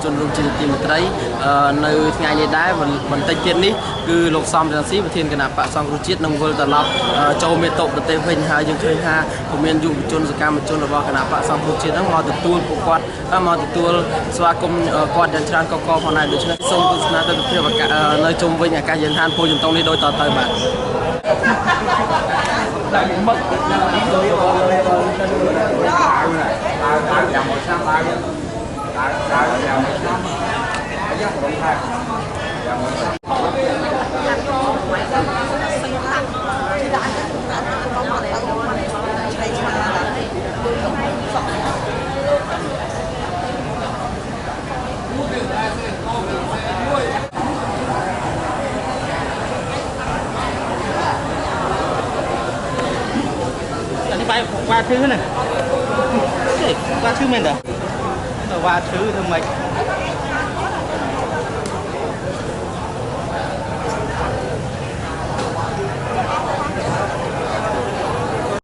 ជនរួមជាទីមន្ត្រីនៅថ្ងៃនេះដែរបន្តិចទៀតនេះគឺលោកសំរងស៊ីប្រធានគណៈបកសង្គ្រោះជាតិនឹងវិលត្រឡប់ចូលមេតុប្រទេសវិញហើយយើងឃើញថាពុំមានយុវជនសកម្មជនរបស់គណៈបកសង្គ្រោះជាតិហ្នឹងមកទទួលពួកគាត់មកទទួលស្វាគមន៍គាត់យ៉ាងច្រើនកកផងដែរដូច្នេះសូមទស្សនាទស្សនវិជ្ជានៅជុំវិញអាកាសយានដ្ឋានពោធិ៍ជំតុងនេះដូចតទៅបាទว่าชื่อน่ะว่าชื่อมันเหรอว่าชื่อทำไม